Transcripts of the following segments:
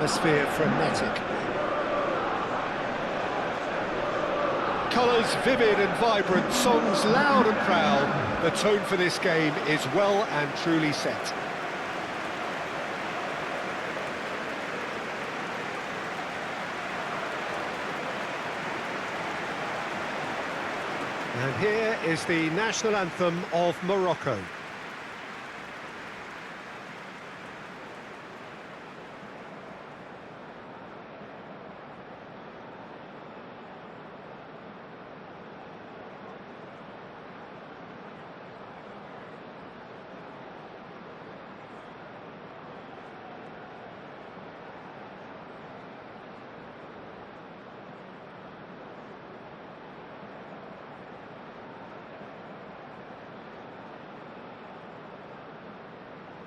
atmosphere frenetic. Colours vivid and vibrant, songs loud and proud. The tone for this game is well and truly set. And here is the national anthem of Morocco.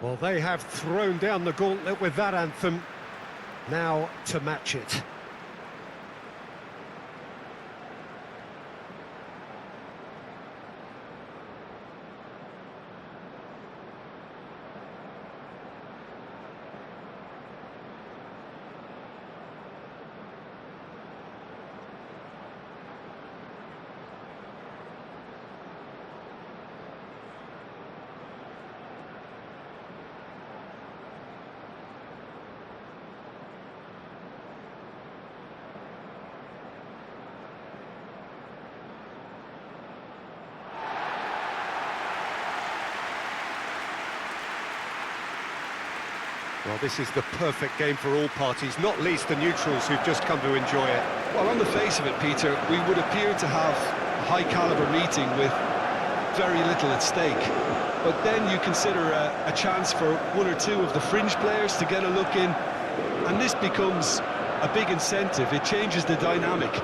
Well, they have thrown down the gauntlet with that anthem. Now to match it. Well, this is the perfect game for all parties, not least the neutrals who've just come to enjoy it. Well, on the face of it, Peter, we would appear to have a high-caliber meeting with very little at stake. But then you consider a chance for one or two of the fringe players to get a look in, and this becomes a big incentive. It changes the dynamic.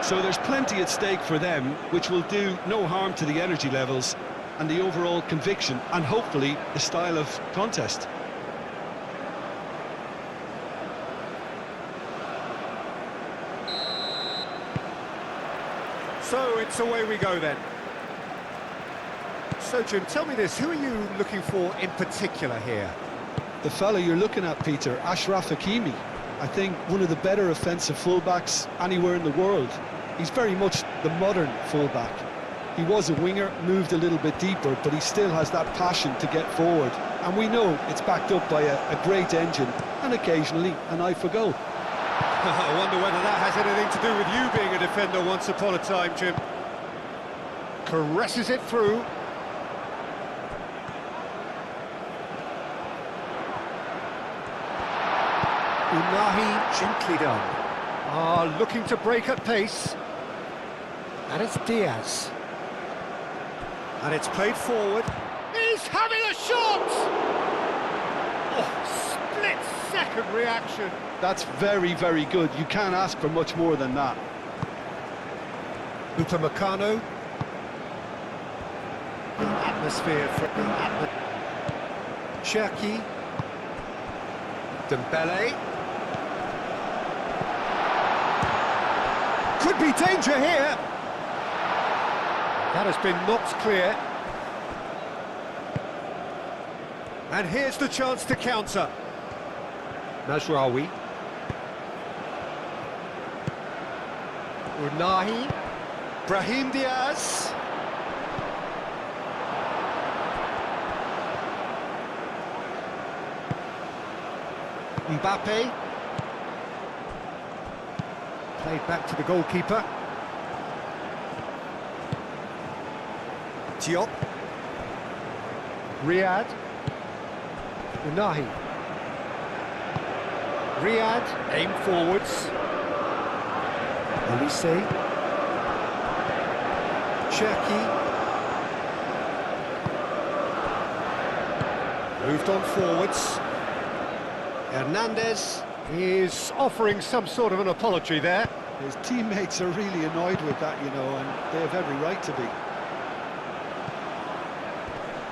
So there's plenty at stake for them, which will do no harm to the energy levels and the overall conviction, and hopefully the style of contest. So it's away we go then. So Jim, tell me this, who are you looking for in particular here? The fella you're looking at, Peter, Achraf Hakimi. I think one of the better offensive fullbacks anywhere in the world. He's very much the modern fullback. He was a winger, moved a little bit deeper, but he still has that passion to get forward. And we know it's backed up by a great engine and occasionally an eye for goal. I wonder whether that has anything to do with you being a defender once upon a time, Jim. Caresses it through. Unahi gently done. Looking to break at pace. And it's Diaz. And it's played forward. He's having a shot! Oh, split-second reaction. That's very, very good. You can't ask for much more than that. Upamecano. Atmosphere for Cherki. Dembele. Could be danger here. That has been knocked clear. And here's the chance to counter. Mazraoui. Unahi. Brahim Diaz. Mbappe. Played back to the goalkeeper. Diop. Riyad. Unahi. Riyad, aim forwards. Olise. Cherki. Moved on forwards. Hernandez is offering some sort of an apology there. His teammates are really annoyed with that, you know, and they have every right to be.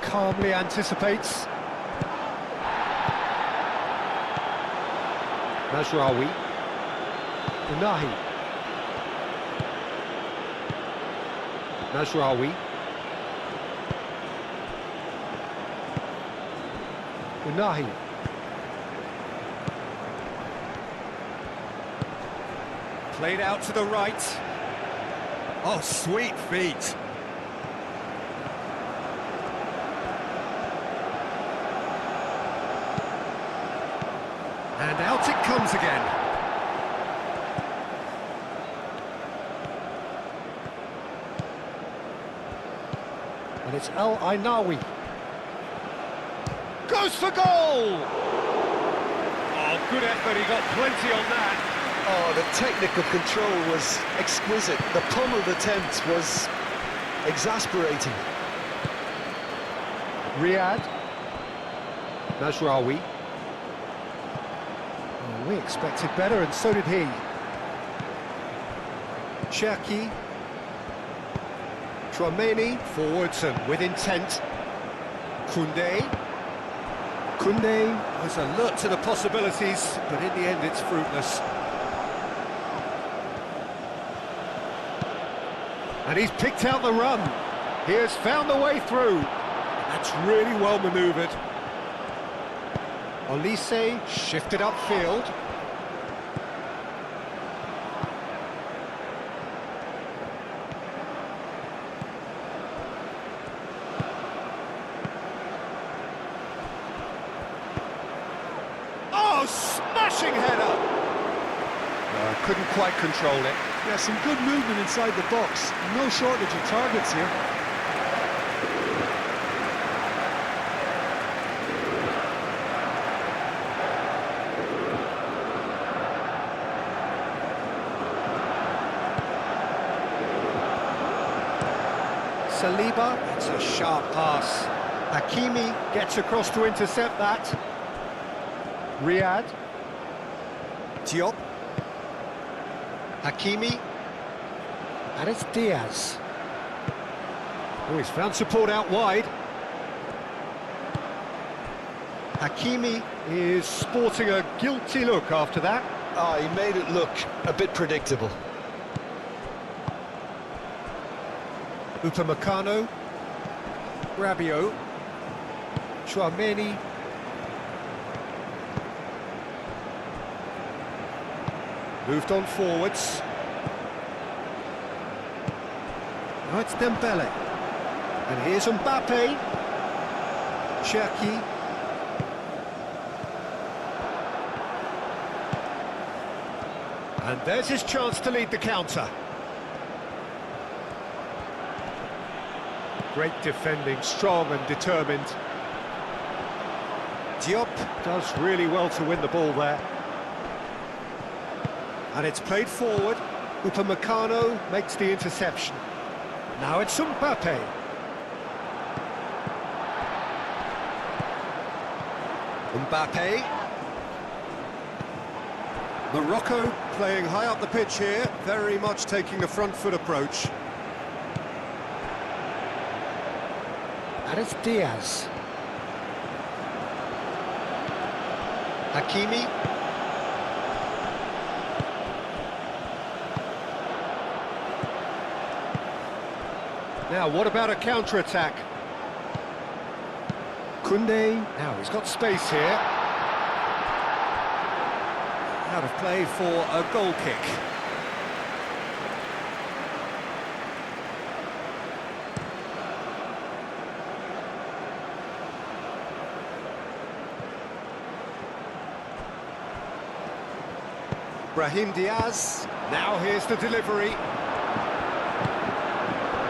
Calmly anticipates. Mazraoui. Unahi. Mazraoui. Unahi. Played out to the right. Oh, sweet feet. And out it comes again. And it's Al Ainawi. Goes for goal! Oh, good effort, he got plenty on that. Oh, the technical control was exquisite. The pummeled attempt was exasperating. Riyad. Mazraoui. Oh, we expected better, and so did he. Cherki. Chouameni, forwards and with intent. Koundé. Koundé was alert to the possibilities, but in the end it's fruitless. And he's picked out the run. He has found the way through. That's really well manoeuvred. Olise shifted upfield. Oh, smashing header! Couldn't quite control it. Yeah, some good movement inside the box. No shortage of targets here. Saliba, that's a sharp pass. Hakimi gets across to intercept that. Riyad. Diop. Hakimi. And it's Diaz. Oh, he's found support out wide. Hakimi is sporting a guilty look after that. Ah, he made it look a bit predictable. Upamecano. Rabiot. Chouameni. Moved on forwards. Now it's Dembele. And here's Mbappe. Cherki. And there's his chance to lead the counter. Great defending, strong and determined. Diop does really well to win the ball there. And it's played forward. Upamecano makes the interception. Now it's Mbappe. Mbappe. Morocco playing high up the pitch here, very much taking a front foot approach. And it's Diaz. Hakimi. Now, what about a counter-attack? Koundé. Now, he's got space here. Out of play for a goal kick. Brahim Diaz. Now here's the delivery.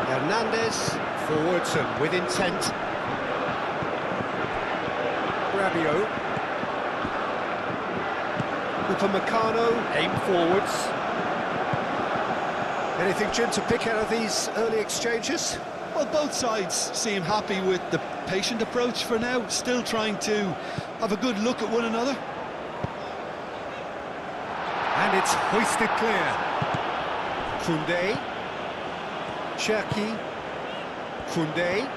Hernandez, forwards and with intent. Rabiot. Upamecano, aim forwards. Anything, Jim, to pick out of these early exchanges? Well, both sides seem happy with the patient approach for now, still trying to have a good look at one another. And it's hoisted clear. Koundé. Cherki. Koundé.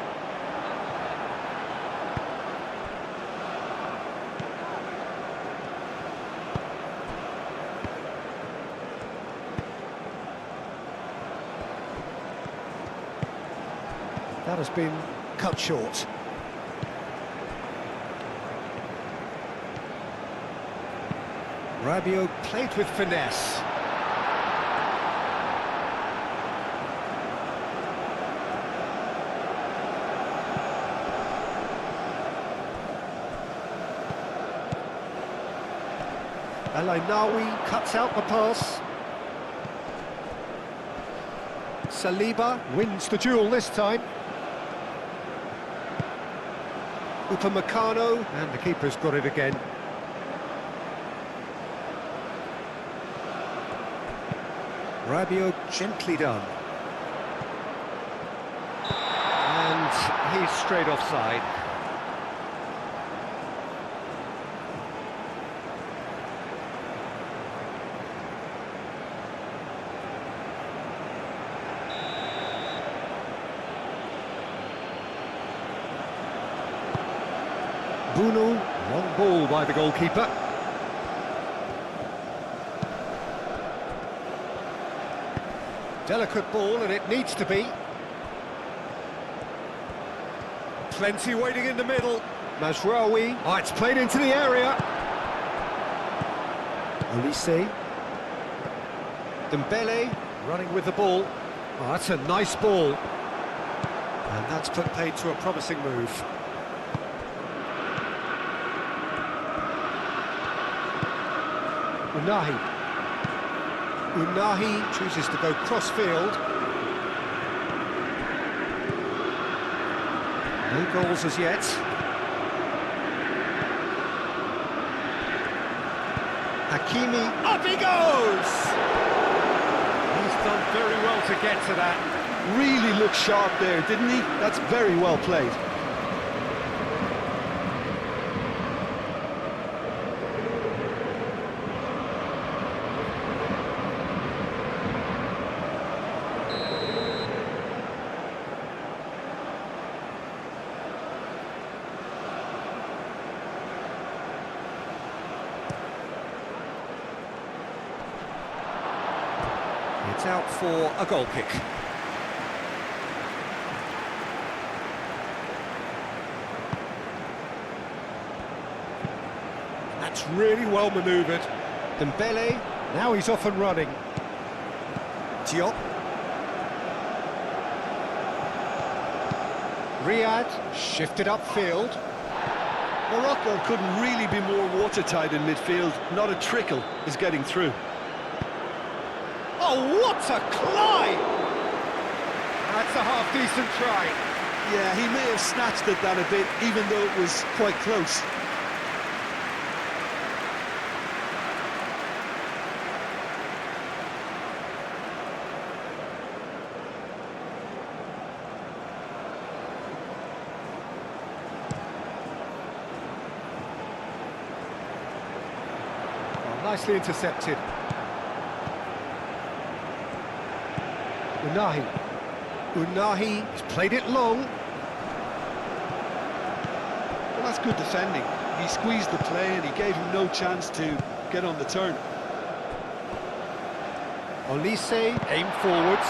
That has been cut short. Rabiot played with finesse. El cuts out the pass. Saliba wins the duel this time. Upamecano, and the keeper's got it again. Rabiot gently done. And he's straight offside. Bruno, long ball by the goalkeeper. Delicate ball, and it needs to be. Plenty waiting in the middle. Mazraoui. Oh, it's played into the area. Olise. Dembele running with the ball. Oh, that's a nice ball. And that's put paid to a promising move. Unahi chooses to go cross-field. No goals as yet. Hakimi, up he goes! He's done very well to get to that. Really looked sharp there, didn't he? That's very well played. It's out for a goal kick. That's really well manoeuvred. Dembele, now he's off and running. Diop. Riyad, shifted upfield. Morocco couldn't really be more watertight in midfield. Not a trickle is getting through. Oh, what a climb! That's a half-decent try. Yeah, he may have snatched at that a bit, even though it was quite close. Oh, nicely intercepted. Unahi has played it long. Well, that's good defending. He squeezed the play and he gave him no chance to get on the turn. Olise, aim forwards.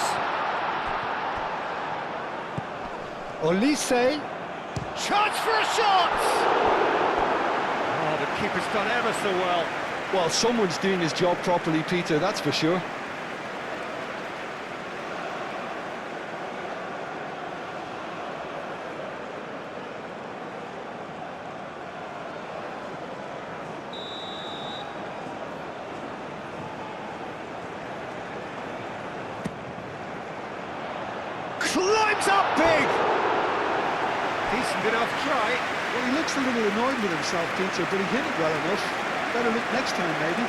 Olise, chance for a shot! Oh, the keeper's done ever so well. Well, someone's doing his job properly, Peter, that's for sure. Climbs up big! Decent enough try. Well, he looks a little annoyed with himself, Peter, but he hit it well enough. Better look next time, maybe.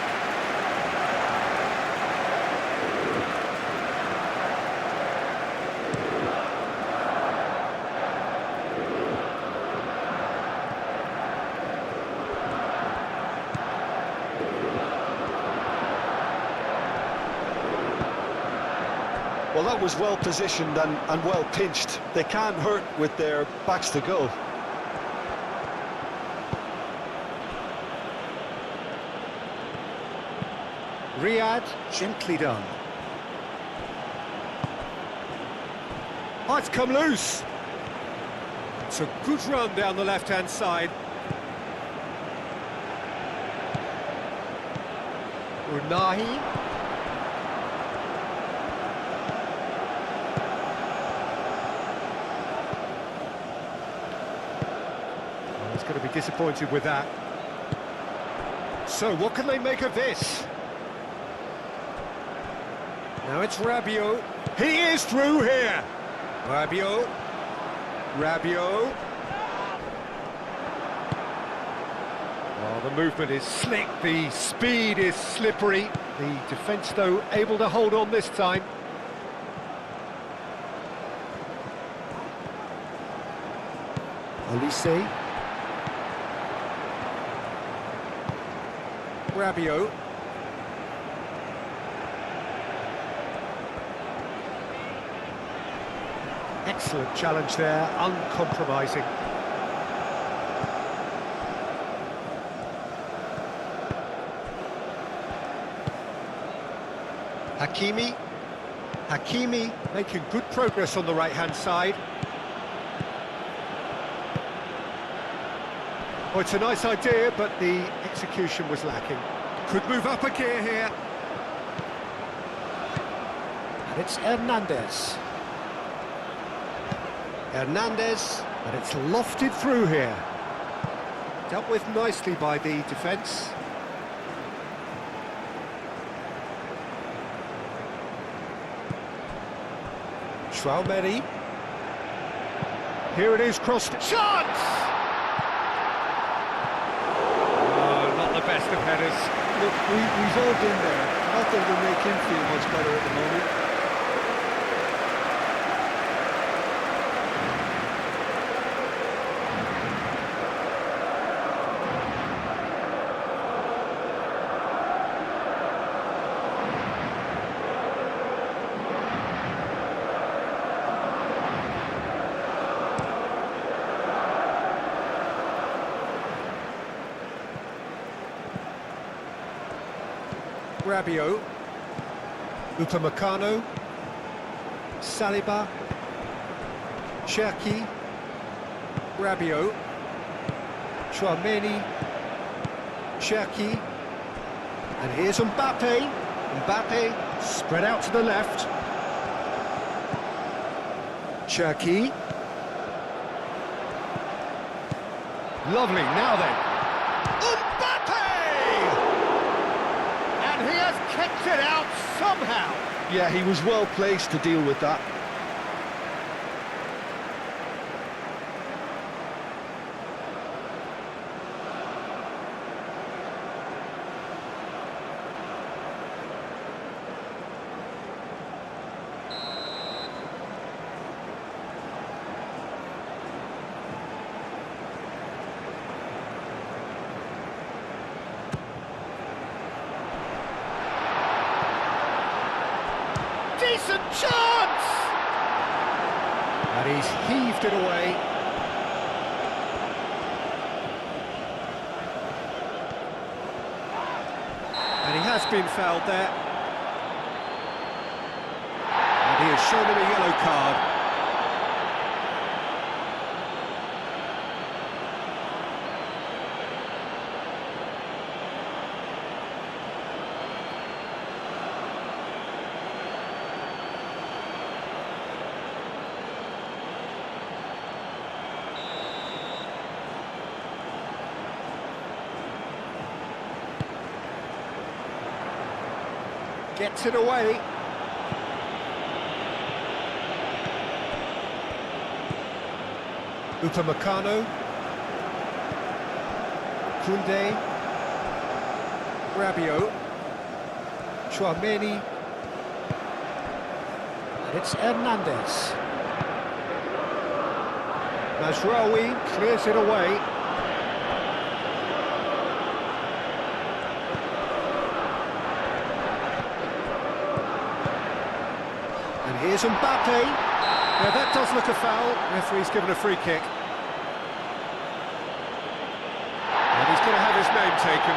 Well, that was well positioned and well pinched. They can't hurt with their backs to goal. Riyad, gently done. Oh, it's come loose. It's a good run down the left-hand side. Unahi. He's going to be disappointed with that. So, what can they make of this? Now it's Rabiot. He is through here. Rabiot. Rabiot. Oh, the movement is slick, the speed is slippery. The defence, though, able to hold on this time. Olise. Rabiot. Excellent challenge there, uncompromising. Hakimi. Hakimi making good progress on the right-hand side. Oh, it's a nice idea, but the execution was lacking. Could move up a gear here. And it's Hernandez. Hernandez, and it's lofted through here. Dealt with nicely by the defence. Traoré. Here it is, crossed. Chance! Oh, not the best of headers. Look, we've all been there. Nothing will make him feel much better at the moment. Rabiot, Upamecano, Saliba, Cherki, Rabiot, Chouameni, Cherki, and here's Mbappe. Mbappe spread out to the left. Cherki. Lovely, now then. Kept it out somehow. Yeah, he was well placed to deal with that. Decent chance! And he's heaved it away. And he has been fouled there. And he has shown him a yellow card. Gets it away. Upamecano. Koundé. Rabiot. Chouameni. And it's Hernandez. Mazraoui clears it away. Here's Mbappe. Now that does look a foul. Referee's given a free kick. And he's going to have his name taken.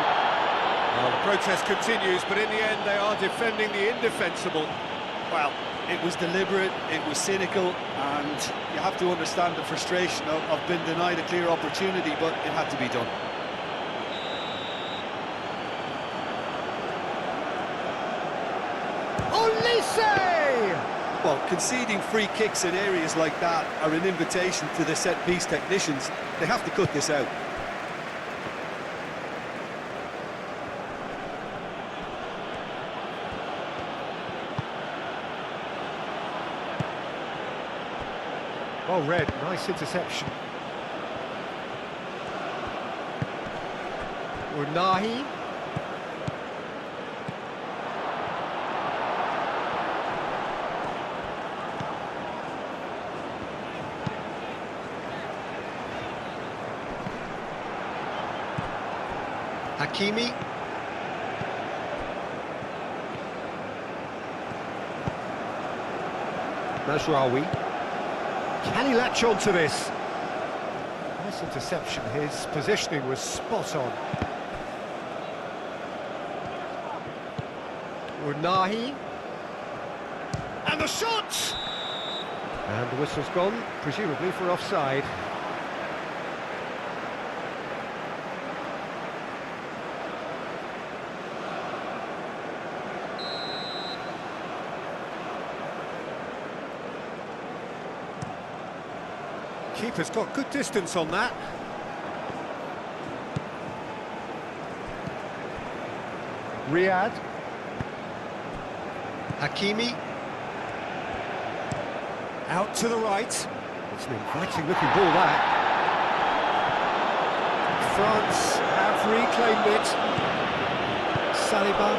Well, the protest continues, but in the end they are defending the indefensible. Well, it was deliberate, it was cynical, and you have to understand the frustration of being denied a clear opportunity, but it had to be done. Olise! Well, conceding free kicks in areas like that are an invitation to the set-piece technicians. They have to cut this out. Oh, red, nice interception. Unahi. Hakimi. Mazraoui. Can he latch on to this? Nice interception. His positioning was spot on. Unahi. And the shot! And the whistle's gone, presumably for offside. Keeper's got good distance on that. Riyad. Hakimi. Out to the right. It's an inviting looking ball, that. France have reclaimed it. Saliba.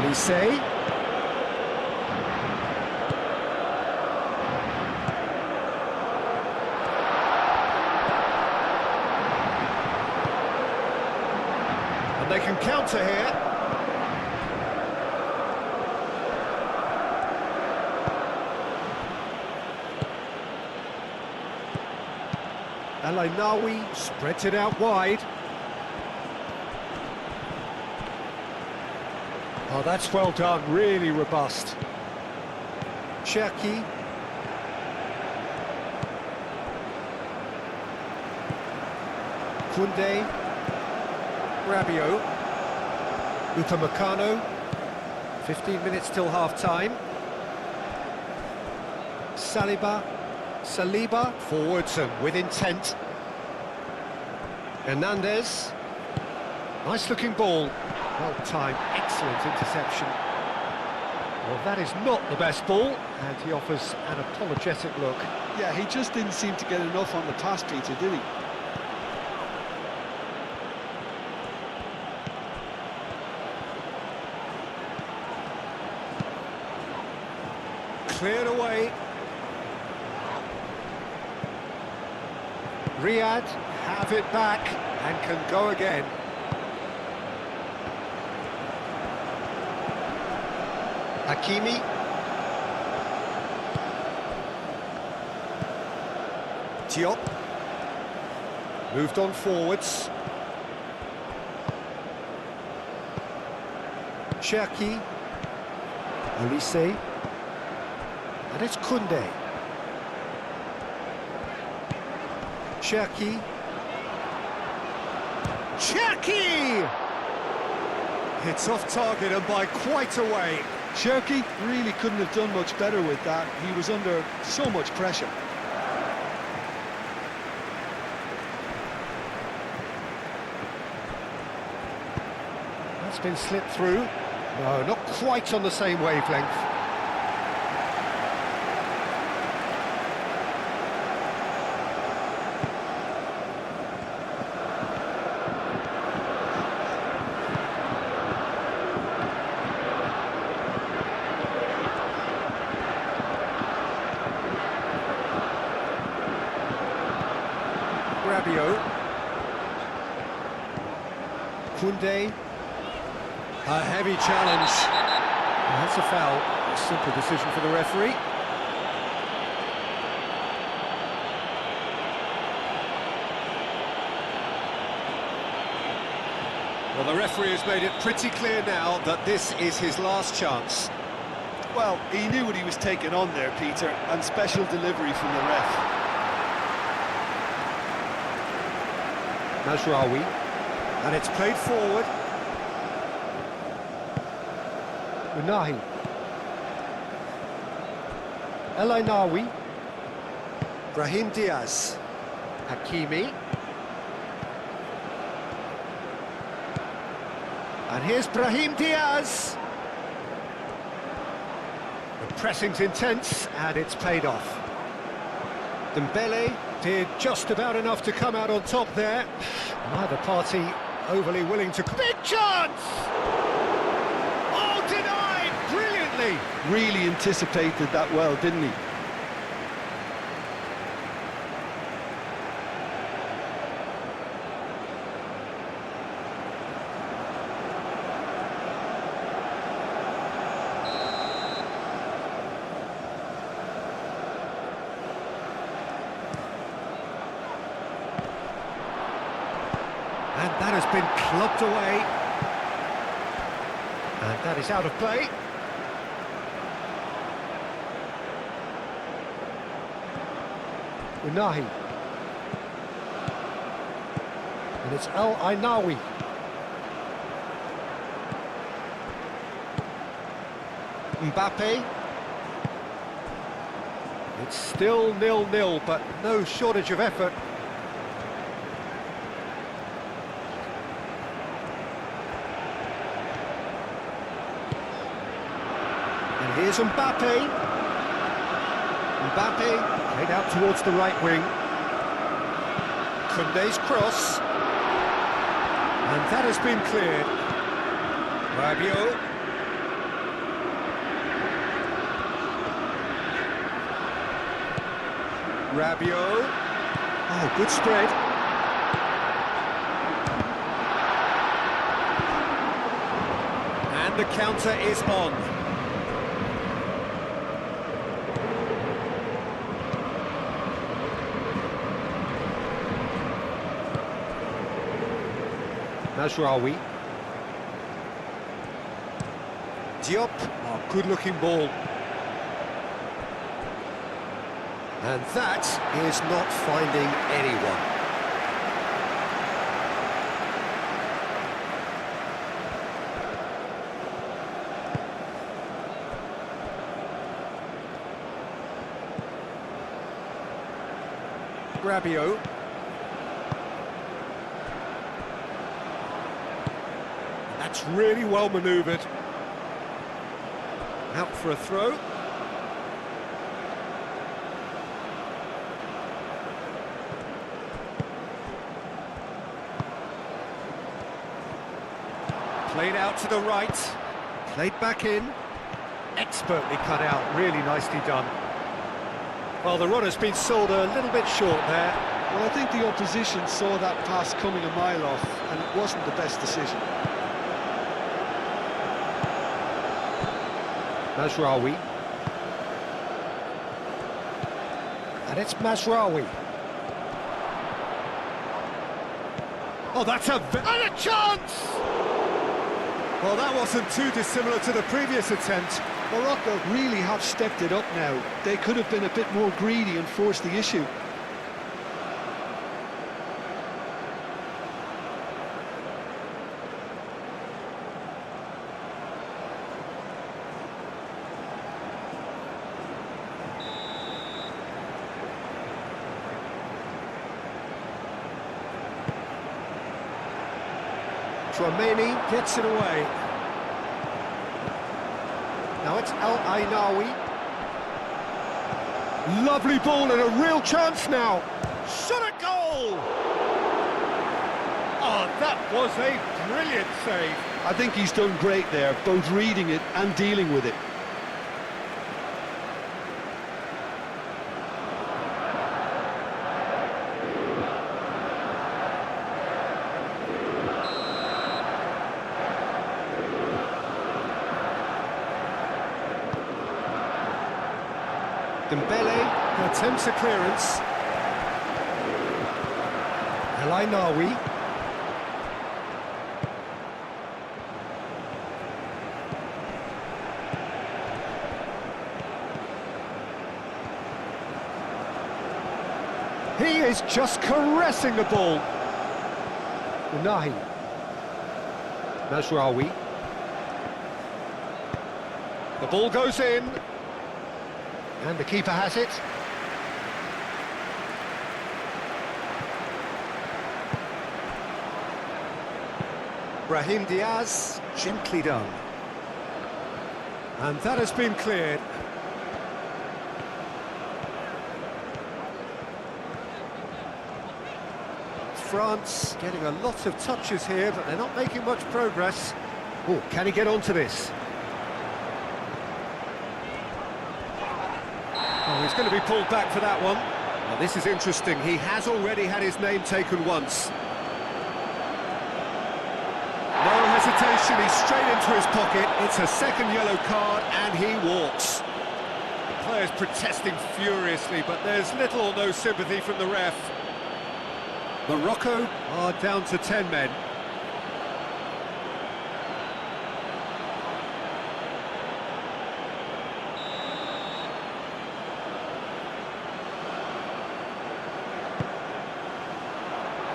Elise. And they can counter here. El Ainaoui spreads it out wide. Oh, that's well done, really robust. Cherki. Koundé. Rabiot. Upamecano. 15 minutes till half-time. Saliba, forwards and with intent. Hernandez. Nice looking ball. Well timed, excellent interception. Well, that is not the best ball, and he offers an apologetic look. Yeah, he just didn't seem to get enough on the pass, Peter, did he? Cleared away. Riyad have it back and can go again. Hakimi. Diop. Moved on forwards. Cherki. Elise. And it's Koundé. Cherki. It's off target and by quite a way. Cherki really couldn't have done much better with that. He was under so much pressure. That's been slipped through. No, not quite on the same wavelength. Rabiot. Koundé. A heavy challenge. That's a foul. A simple decision for the referee. Well, the referee has made it pretty clear now that this is his last chance. Well, he knew what he was taking on there, Peter, and special delivery from the ref. Mazraoui, and it's played forward. Unahi. El Ainaoui. Brahim Diaz. Hakimi. And here's Brahim Diaz. The pressing's intense, and it's paid off. Dembele did just about enough to come out on top there. Neither party overly willing to... Big chance! Oh, denied! Brilliantly! Really anticipated that well, didn't he? And that has been clubbed away. And that is out of play. Unahi. And it's El Ainawi. Mbappe. It's still 0-0, but no shortage of effort. And here's Mbappe. Mbappe played out towards the right wing. Koundé's cross. And that has been cleared. Rabiot. Rabiot. Oh, good spread. And the counter is on. Mazraoui. Diop, oh, good-looking ball. And that is not finding anyone. Rabiot. That's really well manoeuvred. Out for a throw. Played out to the right. Played back in. Expertly cut out. Really nicely done. Well, the runner's been sold a little bit short there. Well, I think the opposition saw that pass coming a mile off, and it wasn't the best decision. Mazraoui. And it's Mazraoui. Oh, that's a... And a chance! Well, that wasn't too dissimilar to the previous attempt. Morocco really have stepped it up now. They could have been a bit more greedy and forced the issue. Trameni gets it away. Now it's El Ainawi. Lovely ball and a real chance now. Shot a goal! Oh, that was a brilliant save. I think he's done great there, both reading it and dealing with it. Dembele attempts a clearance. El Ainawi. He is just caressing the ball. Unahi. Mazraoui. The ball goes in. And the keeper has it. Brahim Diaz, gently done. And that has been cleared. France getting a lot of touches here, but they're not making much progress. Oh, can he get onto this? Oh, he's going to be pulled back for that one. Well, this is interesting. He has already had his name taken once. No hesitation, he's straight into his pocket. It's a second yellow card, and he walks. The player's protesting furiously, but there's little or no sympathy from the ref. Morocco are down to 10 men.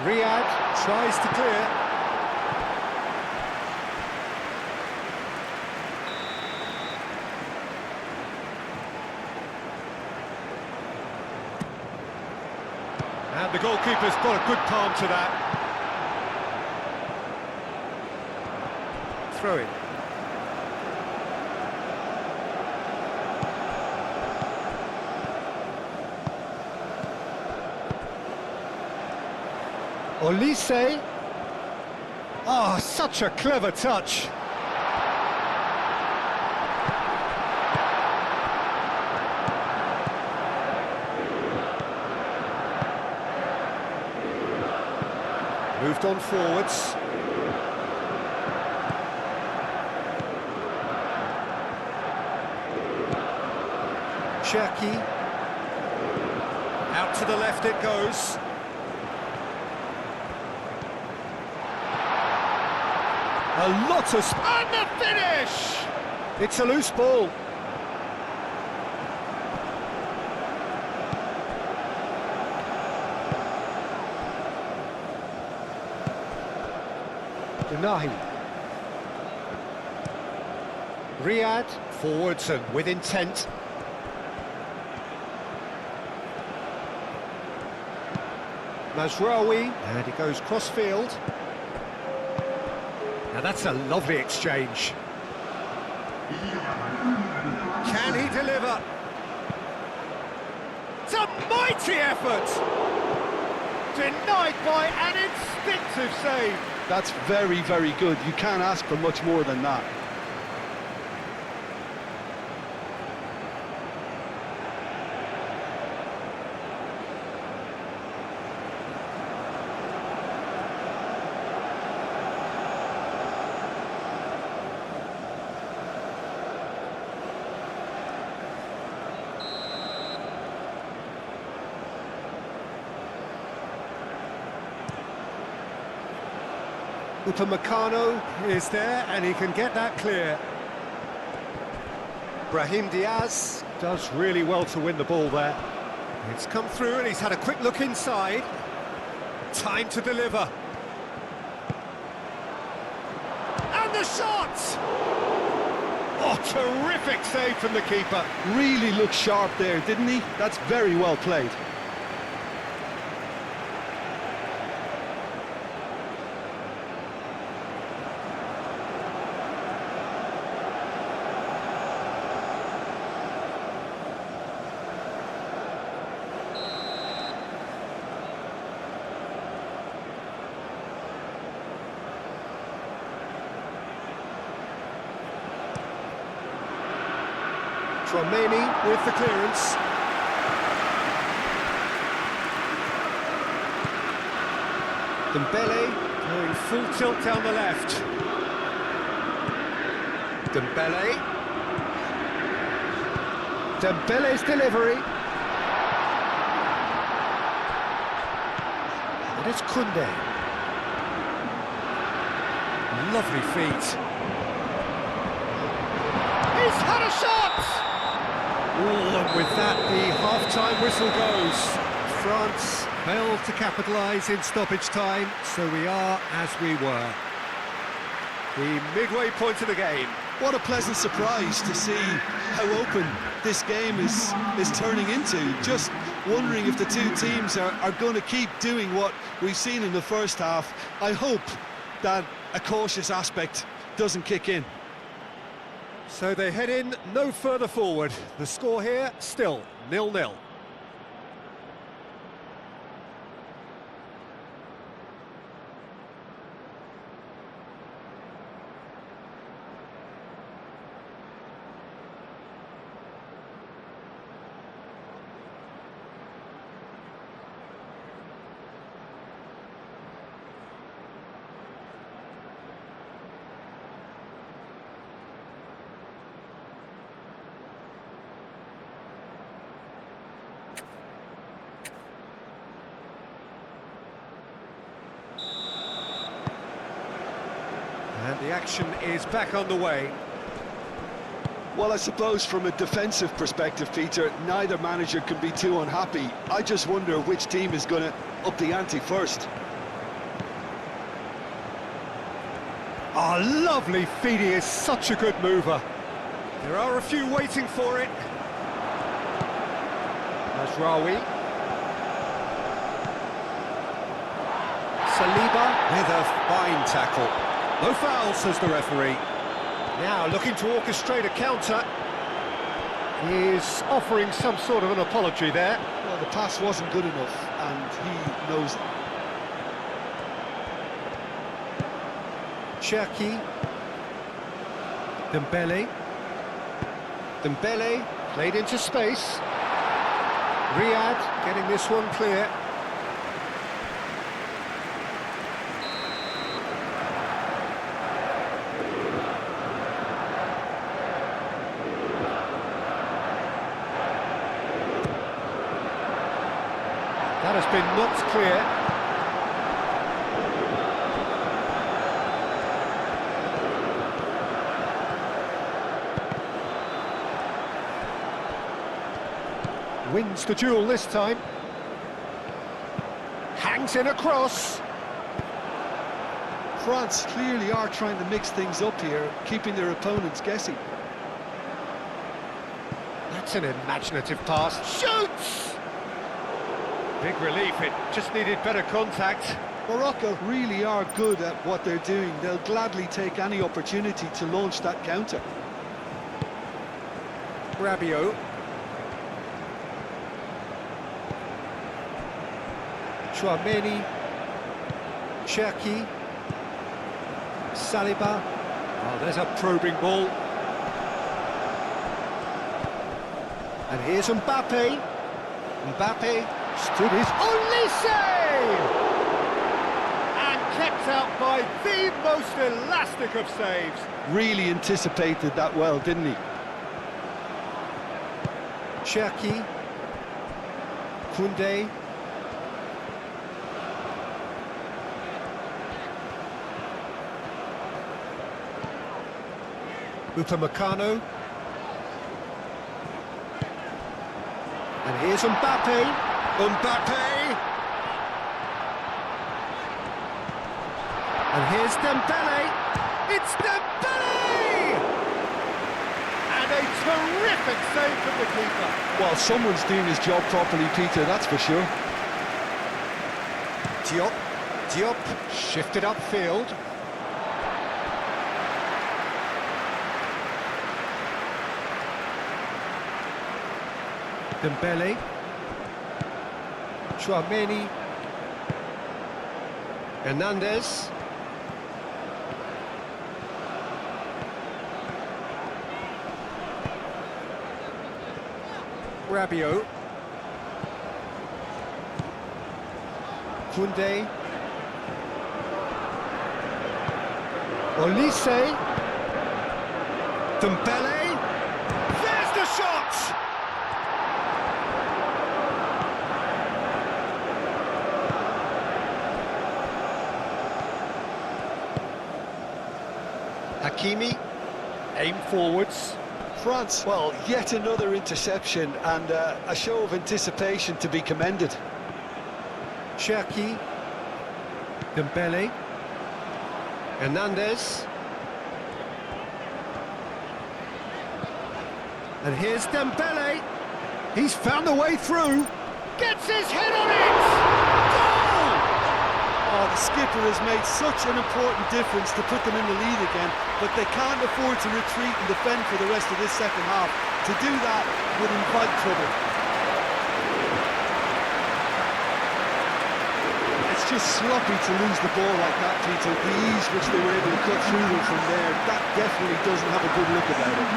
Riyad tries to clear. And the goalkeeper's got a good palm to that. Throw in. Olise. Oh, such a clever touch. Moved on forwards. Cherki. Out to the left it goes. A lot of... And the finish! It's a loose ball. Denahi. Riyad, forwards and with intent. Mazraoui, and he goes cross-field. Now that's a lovely exchange. Can he deliver? It's a mighty effort! Denied by an instinctive save. That's very, very good. You can't ask for much more than that. Upamecano is there, and he can get that clear. Brahim Diaz does really well to win the ball there. It's come through, and he's had a quick look inside. Time to deliver. And the shot! Oh, terrific save from the keeper. Really looked sharp there, didn't he? That's very well played. Tromeni with the clearance. Dembele going full tilt down the left. Dembele. Dembele's delivery. And it's Koundé. Lovely feet. He's had a shot! Oh, and with that, the half-time whistle goes. France failed to capitalise in stoppage time, so we are as we were. The midway point of the game. What a pleasant surprise to see how open this game is turning into. Just wondering if the two teams are going to keep doing what we've seen in the first half. I hope that a cautious aspect doesn't kick in. So they head in no further forward. The score here, still 0-0. The action is back on the way. Well, I suppose from a defensive perspective, Peter, neither manager can be too unhappy. I just wonder which team is going to up the ante first. Ah, lovely feed. He is such a good mover. There are a few waiting for it. Mazraoui. Saliba with a fine tackle. No foul, says the referee. Now looking to orchestrate a counter. He is offering some sort of an apology there. Well, the pass wasn't good enough, and he knows it. Cherki. Dembele. Dembele played into space. Riyad getting this one clear. That has been knocked clear. Wins the duel this time. Hangs in a cross. France clearly are trying to mix things up here, keeping their opponents guessing. That's an imaginative pass. Shoots! Big relief, it just needed better contact. Morocco really are good at what they're doing. They'll gladly take any opportunity to launch that counter. Rabiot. Chouameni. Cherki. Saliba. Oh, there's a probing ball. And here's Mbappe. Mbappe stood his Olise! And kept out by the most elastic of saves. Really anticipated that well, didn't he? Cherki. Koundé. Upamecano. And here's Mbappe. Mbappe! And here's Dembele. It's Dembele! And a terrific save from the keeper. Well, someone's doing his job properly, Peter, that's for sure. Diop shifted upfield. Dembele. Chouameni. Hernandez. Rabiot. Koundé. Olise. Dembele. There's the shot! Hakimi, aim forwards. France, well, yet another interception and a show of anticipation to be commended. Cherki, Dembele, Hernandez. And here's Dembele. He's found the way through. Gets his head on it! Goal! Oh, the skipper has made such an important difference to put them in the lead again, but they can't afford to retreat and defend for the rest of this second half. To do that would invite trouble. It's just sloppy to lose the ball like that, Peter. The ease which they were able to cut through them from there, that definitely doesn't have a good look about it.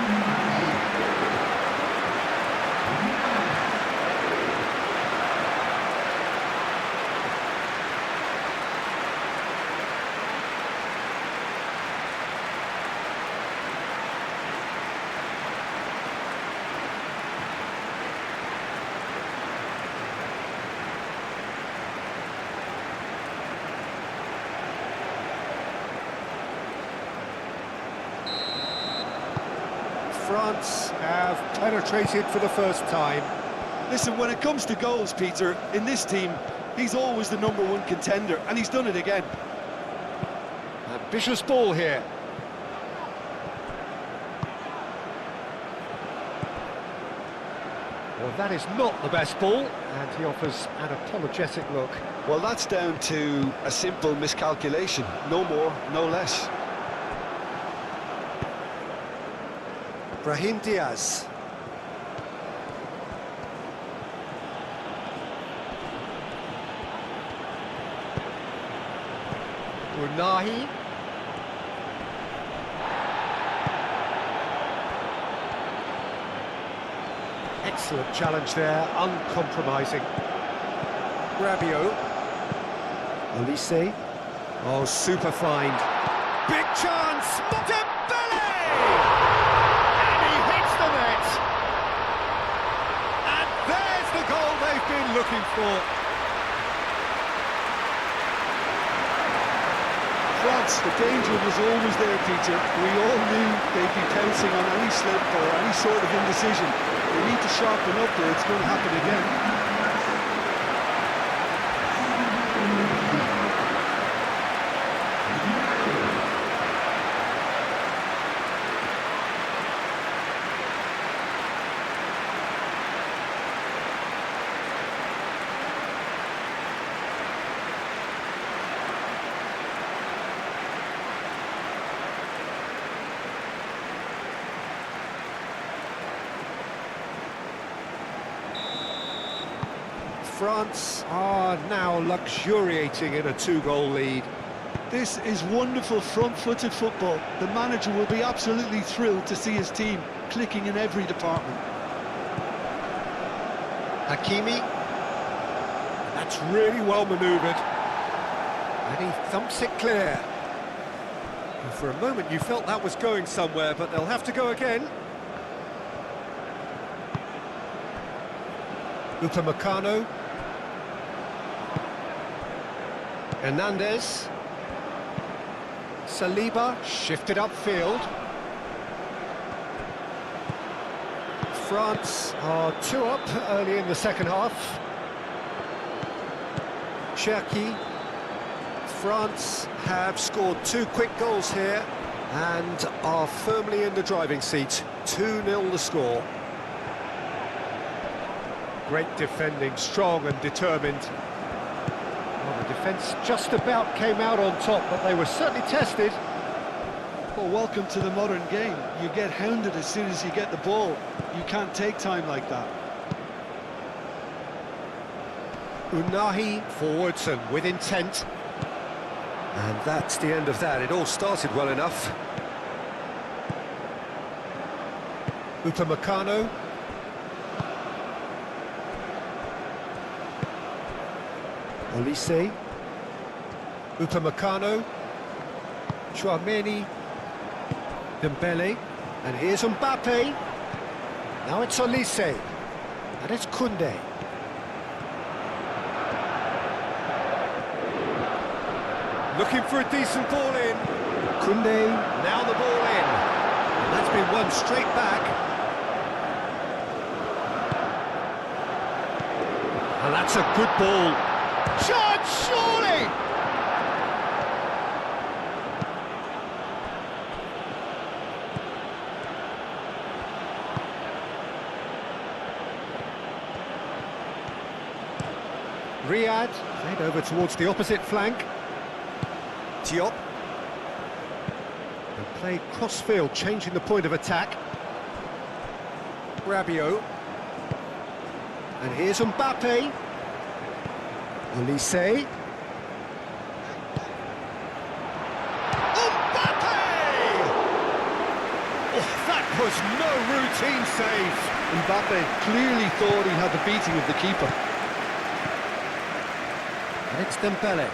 France have penetrated for the first time. Listen, when it comes to goals, Peter, in this team, he's always the #1 contender, and he's done it again. Ambitious ball here. Well, that is not the best ball, and he offers an apologetic look. Well, that's down to a simple miscalculation. No more, no less. Brahim Diaz. Unahi. Excellent challenge there, uncompromising. Rabiot. Olise. Oh, super find. Big chance! Dembele! And he hits the net! And there's the goal they've been looking for. France, the danger was always there, Peter. We all knew they'd be pouncing on any slip or any sort of indecision. They need to sharpen up or it's going to happen again. France are now luxuriating in a 2-goal lead. This is wonderful front-footed football. The manager will be absolutely thrilled to see his team clicking in every department. Hakimi. That's really well manoeuvred. And he thumps it clear. And for a moment you felt that was going somewhere, but they'll have to go again. Upamecano. Hernandez. Saliba shifted upfield. France are 2 up early in the second half. Cherki. France have scored 2 quick goals here and are firmly in the driving seat. 2-0 the score. Great defending, strong and determined. Well, the defence just about came out on top, but they were certainly tested. Well, welcome to the modern game. You get hounded as soon as you get the ball. You can't take time like that. Unahi forwards and with intent. And that's the end of that. It all started well enough. Upamecano. Olise. Upamecano. Chouameni. Dembele. And here's Mbappe. Now it's Olise. And it's Koundé. Looking for a decent ball in. Koundé, now the ball in. And that's been won straight back. And that's a good ball. Shot, surely! Riyad, played over towards the opposite flank. Diop. And played cross-field, changing the point of attack. Rabiot. And here's Mbappe. Olise. Mbappe! Oh, that was no routine save. Mbappe clearly thought he had the beating of the keeper. And it's Dembele.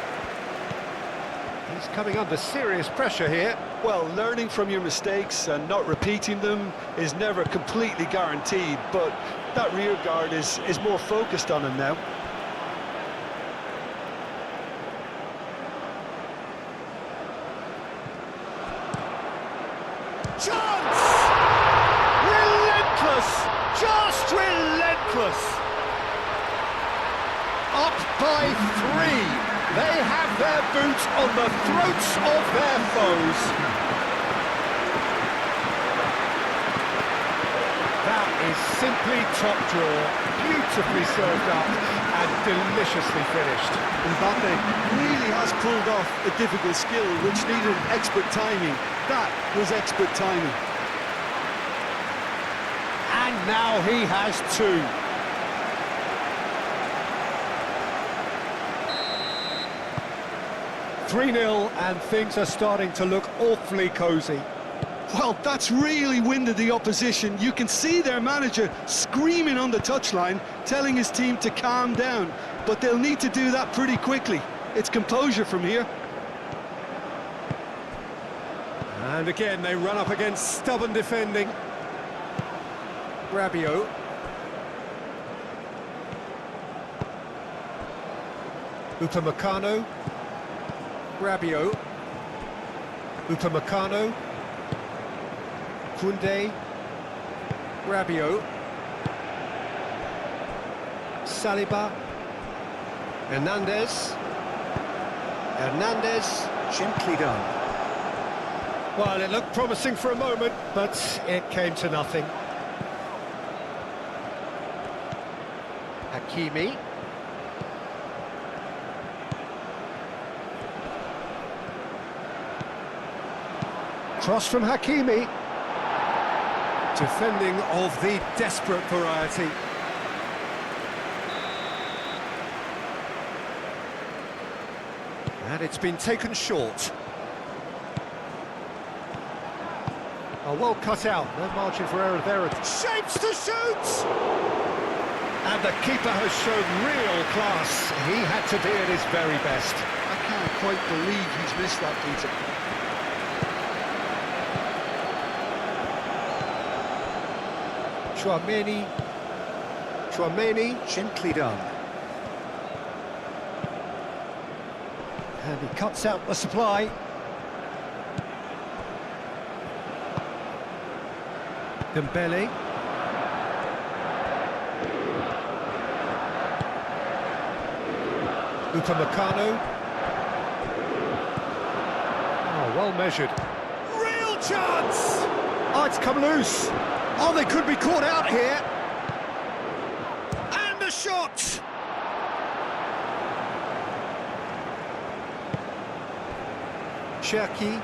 He's coming under serious pressure here. Well, learning from your mistakes and not repeating them is never completely guaranteed, but that rear guard is more focused on him now. Chance! by 3. They have their boot on the throats of their foes. That is simply top draw, beautifully served up and deliciously finished. Mbappe really has pulled off a difficult skill which needed expert timing. That was expert timing. And now he has 2. (3-0) and things are starting to look awfully cosy. Well, that's really winded the opposition. You can see their manager screaming on the touchline, telling his team to calm down. But they'll need to do that pretty quickly. It's composure from here. And again, they run up against stubborn defending. Rabiot. Upamecano. Rabiot. Upamecano. Koundé. Rabiot. Saliba. Hernandez. Gently done. Well, it looked promising for a moment, but it came to nothing. Hakimi. Cross from Hakimi. Defending of the desperate variety. And it's been taken short. Oh, well cut out. No margin for error there. Shapes to shoot! And the keeper has shown real class. He had to be at his very best. I can't quite believe he's missed that, Peter. Chouameni, gently done. And he cuts out the supply. Dembele. Upamecano. Oh, well measured. Real chance! Oh, it's come loose. Oh, they could be caught out here. And a shot! Cherki.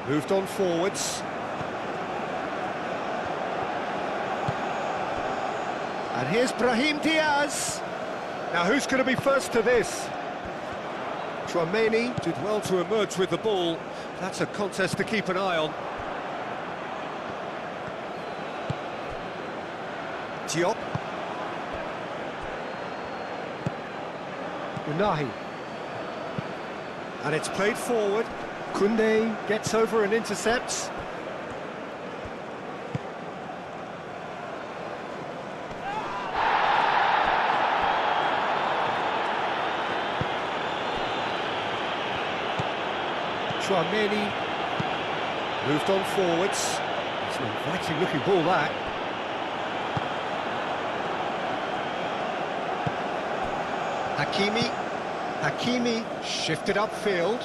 Moved on forwards. And here's Brahim Diaz. Now, who's going to be first to this? Chouameni did well to emerge with the ball. That's a contest to keep an eye on. Diop. Unahi. And it's played forward. Koundé gets over and intercepts. Chouameni moved on forwards. It's an inviting looking ball, that. Hakimi shifted upfield.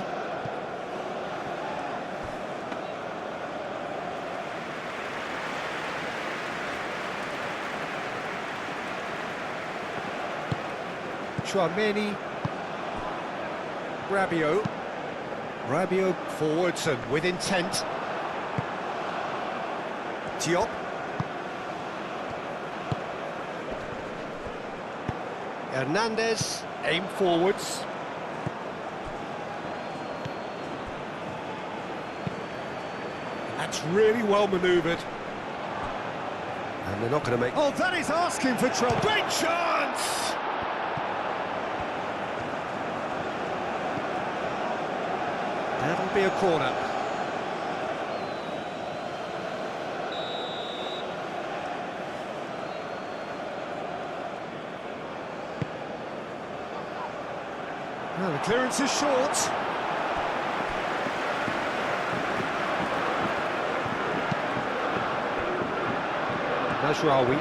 Chouameni. Rabiot forwards and with intent. Diop. Hernandez, aim forwards. That's really well manoeuvred. And they're not going to make... Oh, that is asking for trouble. Great chance! That'll be a corner. Well, the clearance is short. Mazraoui.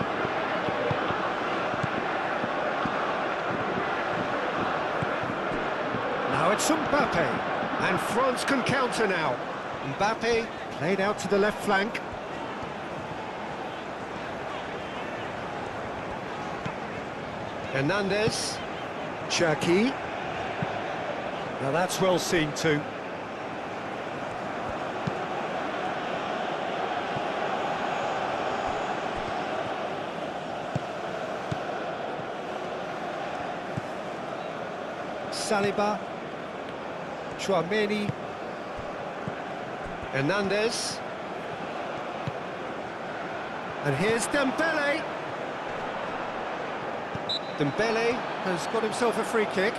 Mbappe. And France can counter now. Mbappe played out to the left flank. Hernandez. Cherki. Now that's well seen too. Saliba, Chouameni, Hernandez, and here's Dembele. Dembele has got himself a free kick.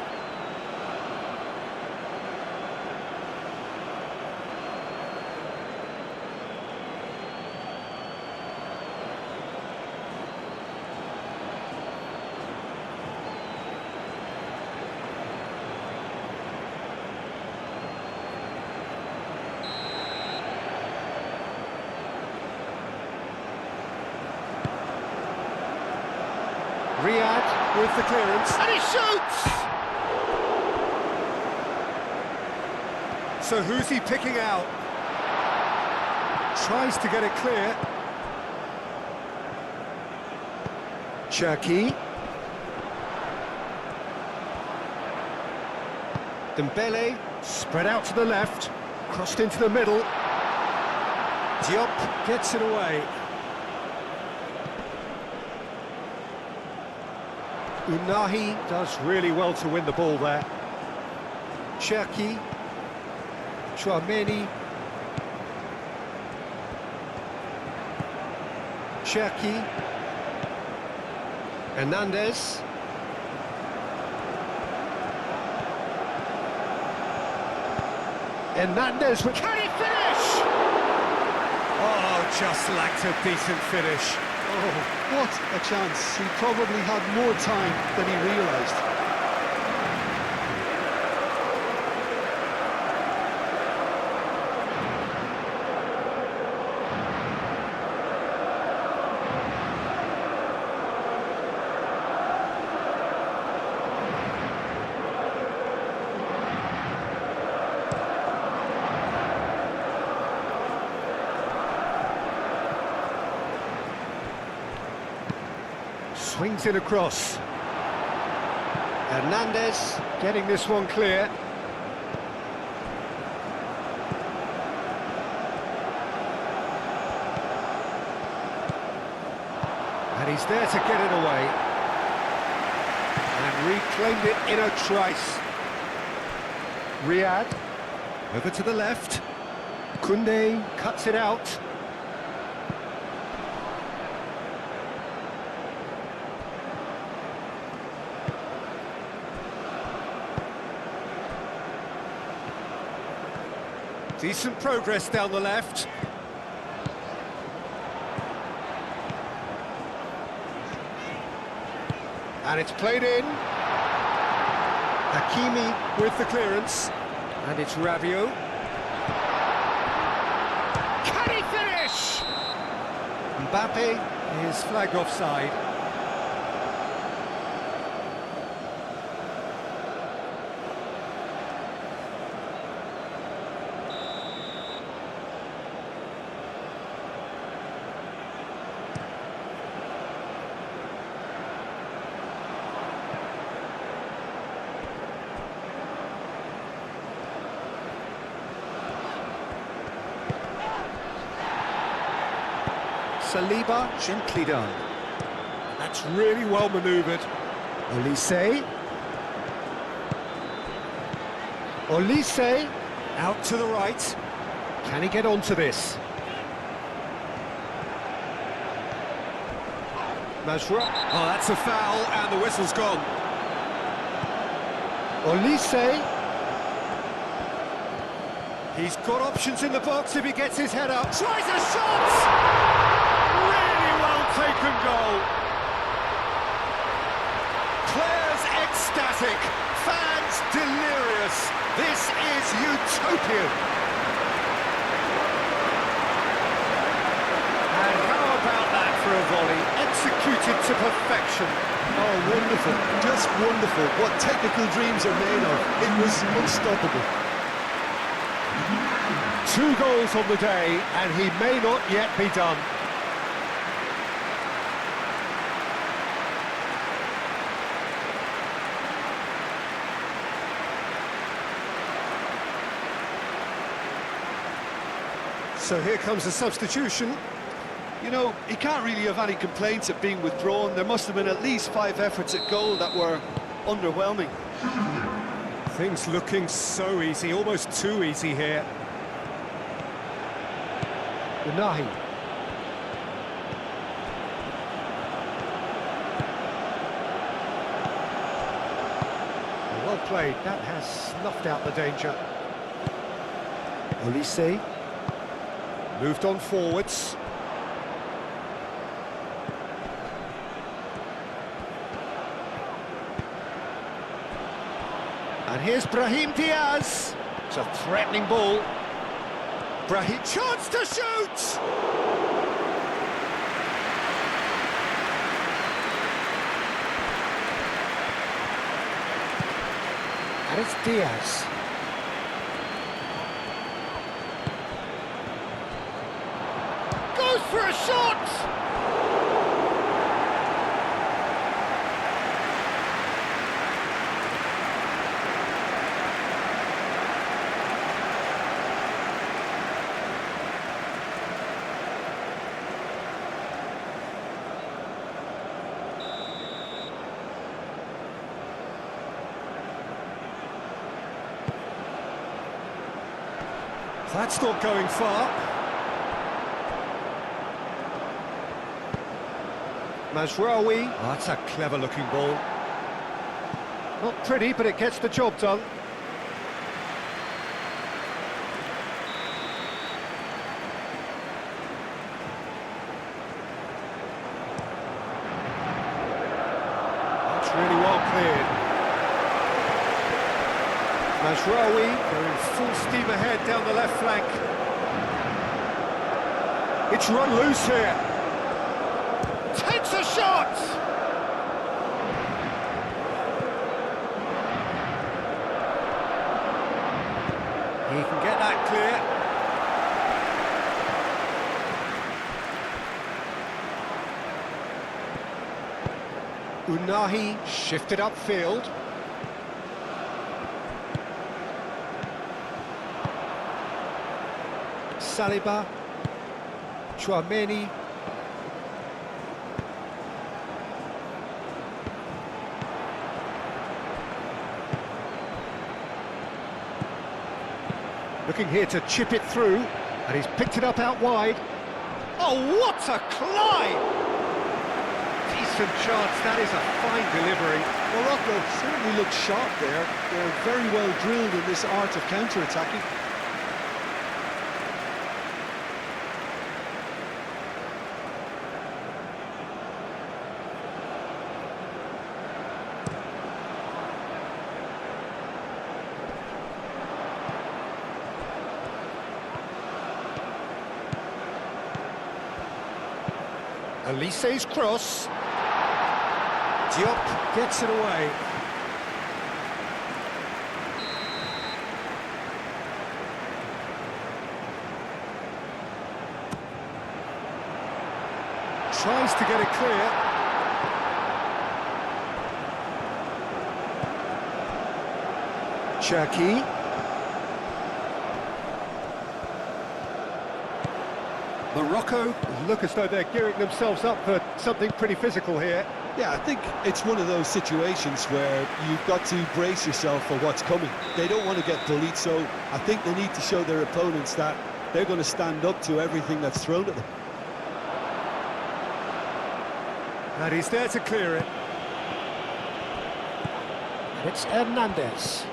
Riyad with the clearance, and he shoots! So who's he picking out? Tries to get it clear. Cherki. Dembele, spread out to the left, crossed into the middle. Diop gets it away. Unahi does really well to win the ball there. Cherki, Chouameni, Cherki, Hernandez, Hernandez, can he finish? Oh, just lacked a decent finish. Oh, what a chance. He probably had more time than he realised. Swings it across. Hernandez getting this one clear. And he's there to get it away. And reclaimed it in a trice. Riyad, over to the left. Koundé cuts it out. Decent progress down the left. And it's played in. Hakimi with the clearance. And it's Rabiot. Can he finish? Mbappe is flagged offside. Saliba, gently done. That's really well manoeuvred. Olise. Olise, out to the right. Can he get onto this? Mazra. Oh, that's a foul, and the whistle's gone. Olise. He's got options in the box if he gets his head up. Tries a shot! Taken goal. Players ecstatic, fans delirious. This is utopian. And how about that for a volley, executed to perfection? Oh, wonderful, just wonderful. What technical dreams are made of. It was unstoppable. 2 goals on the day, and he may not yet be done. So here comes a substitution. You know, he can't really have any complaints at being withdrawn. There must have been at least 5 efforts at goal that were underwhelming. Things looking so easy, almost too easy here. Unahi. Well played, that has snuffed out the danger. Olise moved on forwards. And here's Brahim Diaz. It's a threatening ball. Brahim, chance to shoot! And it's Diaz. Goes for a shot! That's not going far. Mazraoui. Oh, that's a clever-looking ball. Not pretty, but it gets the job done. That's really well cleared. Mazraoui going full steam ahead down the left flank. It's run loose here. Takes a shot! He can get that clear. Unahi shifted upfield. Saliba, Chouameni. Looking here to chip it through, and he's picked it up out wide. Oh, what a climb! Decent chance, that is a fine delivery. Morocco certainly looked sharp there. They're very well drilled in this art of counter-attacking. Elise's cross. Diop gets it away. Tries to get it clear. Cherki. Morocco look as though they're gearing themselves up for something pretty physical here. Yeah, I think it's one of those situations where you've got to brace yourself for what's coming. They don't want to get bullied, so I think they need to show their opponents that they're going to stand up to everything that's thrown at them. And he's there to clear it. And it's Hernandez.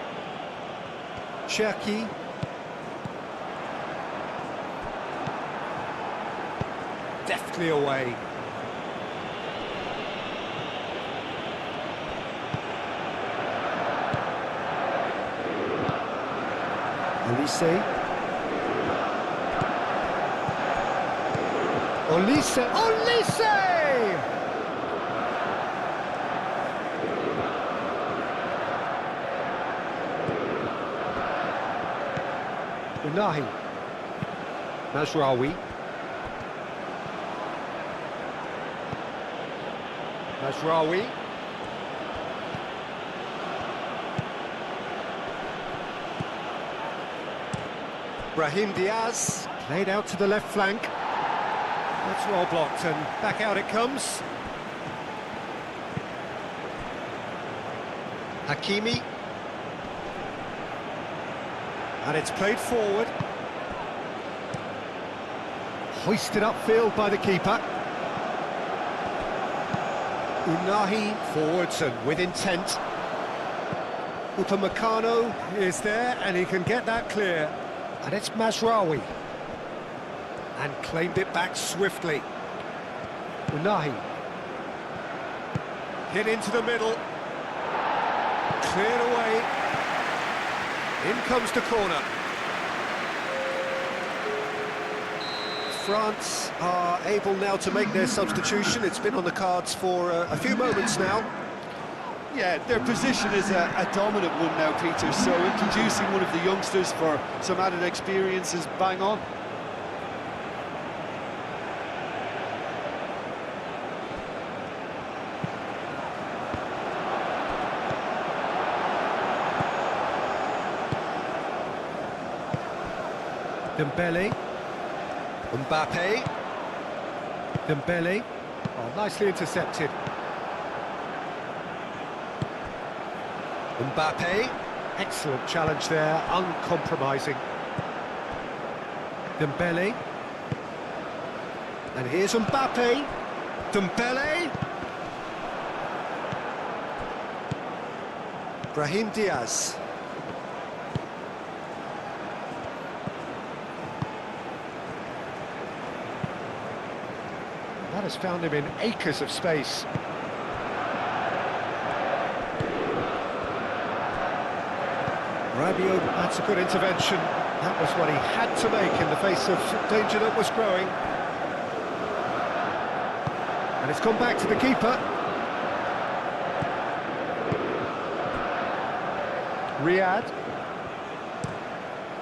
Cherki. Deftly away. Olise. Olise! Olise! Unahi. Mazraoui. Mazraoui. Brahim Diaz, played out to the left flank. That's well blocked, and back out it comes. Hakimi. And it's played forward. Hoisted upfield by the keeper. Unahi forwards and with intent. Upamecano is there and he can get that clear. And it's Mazraoui. And claimed it back swiftly. Unahi. Hit into the middle. Cleared away. In comes the corner. France are able now to make their substitution. It's been on the cards for a few moments now. Yeah, their position is a dominant one now, Peter, so introducing one of the youngsters for some added experience is bang on. Dembele. Mbappe. Dembele. Oh, nicely intercepted. Mbappe. Excellent challenge there, uncompromising. Dembele. And here's Mbappe. Dembele. Brahim Diaz. That has found him in acres of space. Rabiot, that's a good intervention. That was what he had to make in the face of danger that was growing. And it's gone back to the keeper. Riyad.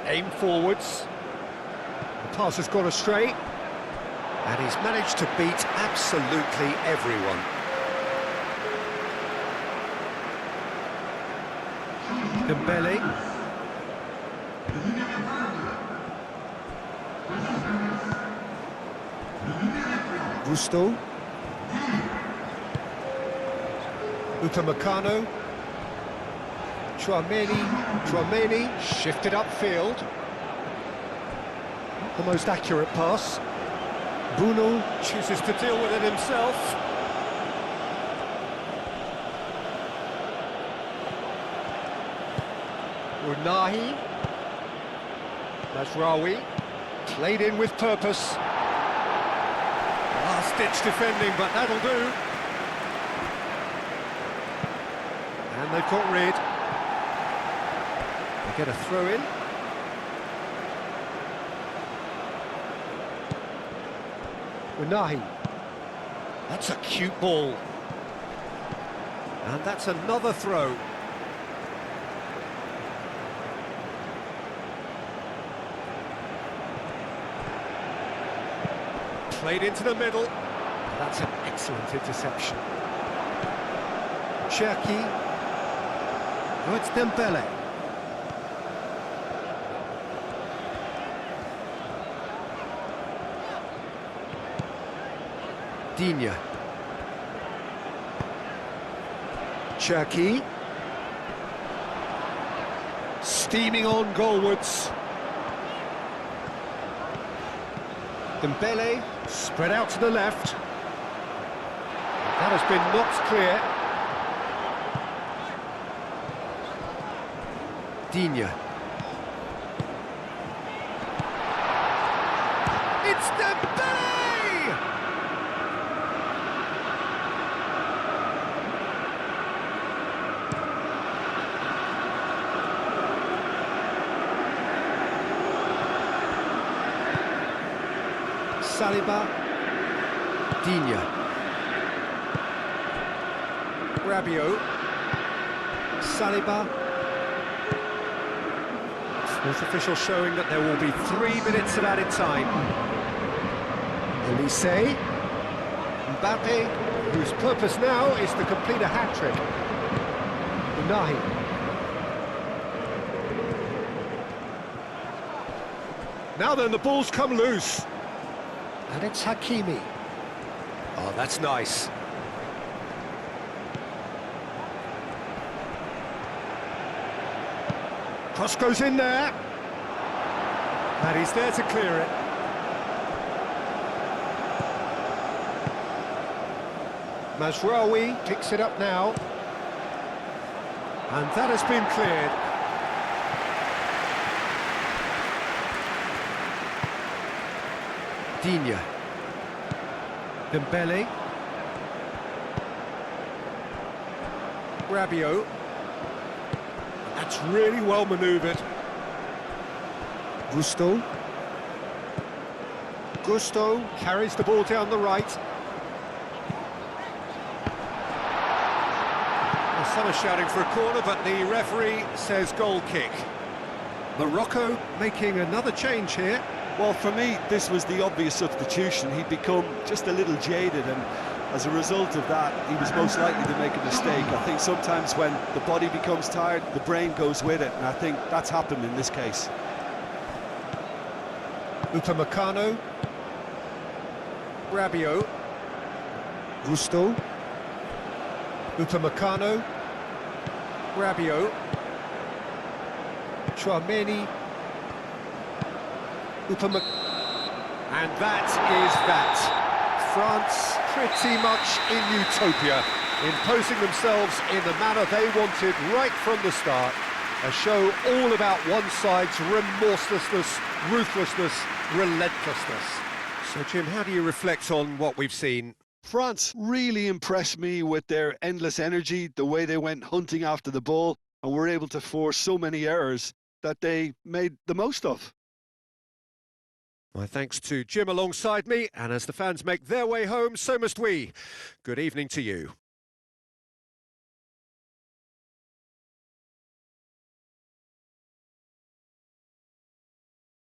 Aim forwards. The pass has gone astray. And he's managed to beat absolutely everyone. Dembele. Gusto. Upamecano. Chouameni shifted upfield. Not the most accurate pass. Bruno chooses to deal with it himself. Unahi. Mazraoui. Played in with purpose. Last-ditch defending, but that'll do. And they've got rid. They get a throw-in. Unahi. That's a cute ball. And that's another throw. Played into the middle. That's an excellent interception. Cherki. Oh, it's Dembele. Digne. Cherki. Steaming on goalwards. Dembele, spread out to the left. That has been knocked clear. Digne. It's Dembele! Saliba. Digne. Rabiot. Saliba. Sports official showing that there will be 3 minutes of added time. Elise. Mbappe, whose purpose now is to complete a hat-trick. Unahi. Now then, the ball's come loose. And it's Hakimi. Oh, that's nice. Cross goes in there. And he's there to clear it. Mazraoui picks it up now. And that has been cleared. Digne. Dembele. Rabiot. That's really well manoeuvred. Gusto carries the ball down the right. Well, some are shouting for a corner, but the referee says goal kick. Morocco making another change here. Well, for me, this was the obvious substitution. He'd become just a little jaded, and as a result of that, he was most likely to make a mistake. I think sometimes when the body becomes tired, the brain goes with it, and I think that's happened in this case. Upamecano. Rabiot. Gusto. Upamecano. Rabiot. Chouameni. And that is that. France pretty much in utopia, imposing themselves in the manner they wanted right from the start. A show all about one side's remorselessness, ruthlessness, relentlessness. So, Jim, how do you reflect on what we've seen? France really impressed me with their endless energy, the way they went hunting after the ball, and were able to force so many errors that they made the most of. My thanks to Jim alongside me, and as the fans make their way home, so must we. Good evening to you.